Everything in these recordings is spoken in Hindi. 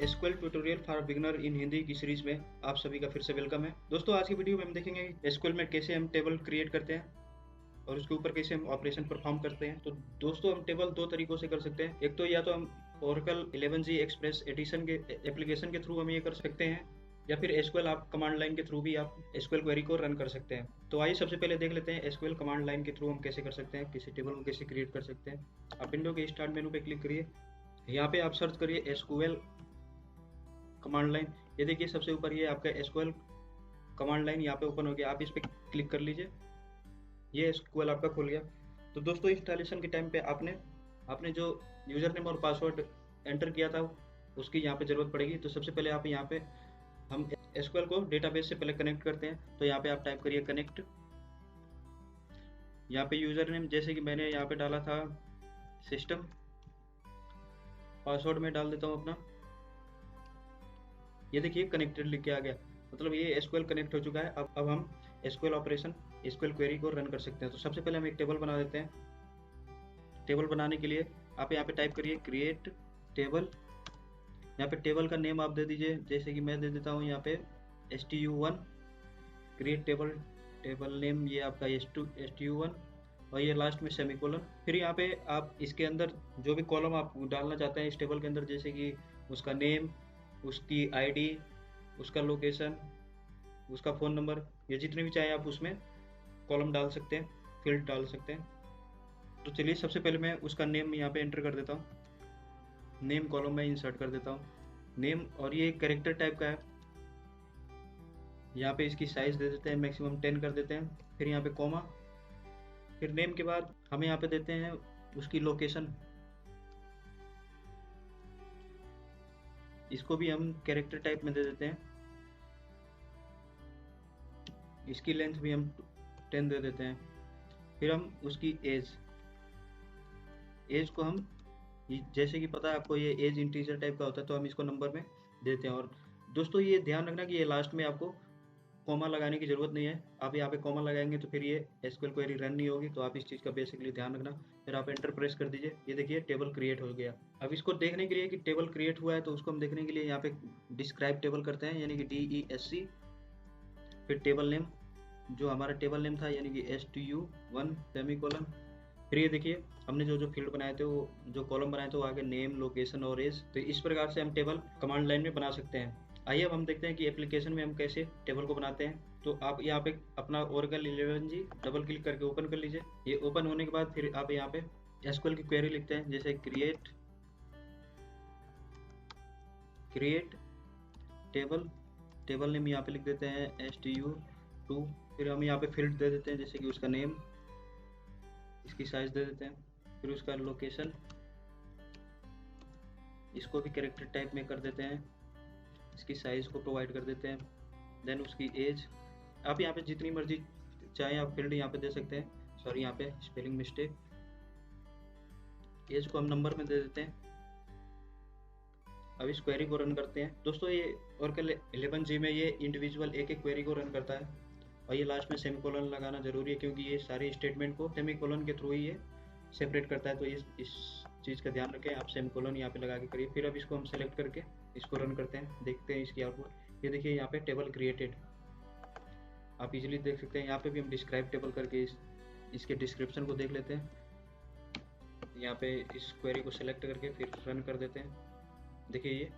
एसक्यूएल ट्यूटोरियल फॉर बिगिनर इन हिंदी की सीरीज में आप सभी का फिर से वेलकम है। दोस्तों, आज की वीडियो में हम देखेंगे एसक्यूएल में कैसे हम टेबल क्रिएट करते हैं और उसके ऊपर कैसे हम ऑपरेशन परफॉर्म करते हैं। तो दोस्तों, हम टेबल दो तरीकों से कर सकते हैं। एक तो या तो हम ओरेकल 11g एक्सप्रेस एडिशन के एप्लीकेशन के थ्रू हम ये कर सकते हैं, या फिर एसक्यूएल आप कमांड लाइन के थ्रू भी आप एसक्यूएल क्वेरी को रन कर सकते हैं। तो आइए सबसे पहले देख लेते हैं एसक्यूएल कमांड लाइन के थ्रू हम कैसे कर सकते हैं, किसी टेबल को कैसे क्रिएट कर सकते हैं। आप विंडो के स्टार्ट मेनू पे क्लिक करिए, यहाँ पे आप सर्च करिए एसक्यूएल कमांड लाइन। ये देखिए सबसे ऊपर ये आपका एसक्यूएल कमांड लाइन यहाँ पे ओपन हो गया। आप इस पर क्लिक कर लीजिए, ये एसक्यूएल आपका खुल गया। तो दोस्तों, इंस्टॉलेशन के टाइम पे आपने जो यूजर नेम और पासवर्ड एंटर किया था उसकी यहाँ पे ज़रूरत पड़ेगी। तो सबसे पहले आप यहाँ पे हम एसक्यूएल को डेटाबेस से पहले कनेक्ट करते हैं। तो यहाँ पे आप टाइप करिए कनेक्ट। यहाँ पे यूजर नेम जैसे कि मैंने यहाँ पे डाला था सिस्टम, पासवर्ड में डाल देता हूँ अपना। ये देखिए कनेक्टेड लिख के आ गया, मतलब ये एसक्यूएल कनेक्ट हो चुका है। अब हम एसक्यूएल ऑपरेशन एसक्यूएल क्वेरी को रन कर सकते हैं। तो सबसे पहले हम एक टेबल बना देते हैं। टेबल बनाने के लिए आप यहाँ पे टाइप करिए क्रिएट टेबल। यहाँ पे टेबल का नेम आप दे दीजिए, जैसे कि मैं दे देता हूँ यहाँ पे stu1 create table. Table name ये आपका stu1 और ये लास्ट में सेमीकोलन। फिर यहाँ पे आप इसके अंदर जो भी कॉलम आप डालना चाहते हैं इस टेबल के अंदर, जैसे कि उसका नेम, उसकी आईडी, उसका लोकेशन, उसका फ़ोन नंबर, ये जितने भी चाहे आप उसमें कॉलम डाल सकते हैं, फील्ड डाल सकते हैं। तो चलिए सबसे पहले मैं उसका नेम यहाँ पे एंटर कर देता हूँ। नेम कॉलम में इंसर्ट कर देता हूँ नेम, और ये कैरेक्टर टाइप का है। यहाँ पे इसकी साइज दे देते हैं मैक्सिमम 10 कर देते हैं। फिर यहाँ पे कॉमा, फिर नेम के बाद हमें यहाँ पे देते हैं उसकी लोकेशन। इसको भी हम कैरेक्टर टाइप में दे देते हैं। इसकी लेंथ भी हम 10 दे देते हैं। फिर हम उसकी एज को हम, जैसे कि पता है आपको ये एज इंटीजर टाइप का होता है, तो हम इसको नंबर में देते हैं। और दोस्तों, ये ध्यान रखना कि ये लास्ट में आपको कॉमा लगाने की ज़रूरत नहीं है। आप यहाँ पे कॉमा लगाएंगे तो फिर ये एसक्यूएल क्वेरी रन नहीं होगी। तो आप इस चीज़ का बेसिकली ध्यान रखना। फिर आप एंटर प्रेस कर दीजिए। ये देखिए टेबल क्रिएट हो गया। अब इसको देखने के लिए कि टेबल क्रिएट हुआ है, तो उसको हम देखने के लिए यहाँ पे डिस्क्राइब टेबल करते हैं, यानी कि DESC। फिर टेबल नेम, जो हमारा टेबल नेम था, यानी कि stu1 सेमीकोलन। फिर ये देखिए हमने जो फील्ड बनाए थे, वो जो कॉलम बनाए थे, वो आगे नेम, लोकेशन और एज। तो इस प्रकार से हम टेबल कमांड लाइन में बना सकते हैं। आइए अब हम देखते हैं कि एप्लीकेशन में हम कैसे टेबल को बनाते हैं। तो आप यहाँ पे अपना ओरेकल 11g डबल क्लिक करके ओपन कर लीजिए। ये ओपन होने के बाद फिर आप यहाँ पे एसक्यूएल की क्वेरी लिखते हैं, जैसे क्रिएट टेबल नेम यहाँ पे लिख देते हैं stu2। फिर हम यहाँ पे फील्ड दे देते हैं, जैसे कि उसका नेम, इसकी साइज दे देते हैं। फिर उसका लोकेशन, इसको भी कैरेक्टर टाइप में कर देते हैं, इसकी साइज को प्रोवाइड कर देते हैं। देन उसकी एज, आप यहाँ पे जितनी मर्जी चाहे आप फील्ड यहाँ पे दे सकते हैं। सॉरी, यहाँ पे स्पेलिंग मिस्टेक। एज को हम नंबर में दे देते हैं। अब इस क्वेरी को रन करते हैं। दोस्तों, ये ओरेकल 11g में ये इंडिविजुअल एक क्वेरी को रन करता है, और ये लास्ट में सेमीकोलन लगाना जरूरी है, क्योंकि ये सारे स्टेटमेंट को सेमीकोलन के थ्रू ही ये सेपरेट करता है। तो इस चीज़ का ध्यान रखें, आप सेमीकोलन यहाँ पे लगा के करिए। फिर अब इसको हम सेलेक्ट करके इसको रन करते हैं, देखते हैं इसकी आउटपुट। ये देखिए यहाँ पे टेबल क्रिएटेड, आप इजीली देख सकते हैं। यहाँ पे भी हम डिस्क्राइब टेबल करके इसके डिस्क्रिप्शन को देख लेते हैं। यहाँ पे इस क्वेरी को सेलेक्ट करके फिर रन कर देते हैं। देखिए ये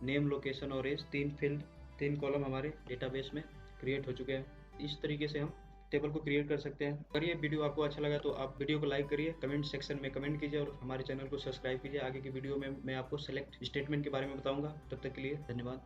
नेम, लोकेशन और एज, 3 कॉलम हमारे डेटाबेस में क्रिएट हो चुके हैं। इस तरीके से हम टेबल को क्रिएट कर सकते हैं। अगर ये वीडियो आपको अच्छा लगा तो आप वीडियो को लाइक करिए, कमेंट सेक्शन में कमेंट कीजिए और हमारे चैनल को सब्सक्राइब कीजिए। आगे की वीडियो में मैं आपको सेलेक्ट स्टेटमेंट के बारे में बताऊंगा। तब तक के लिए धन्यवाद।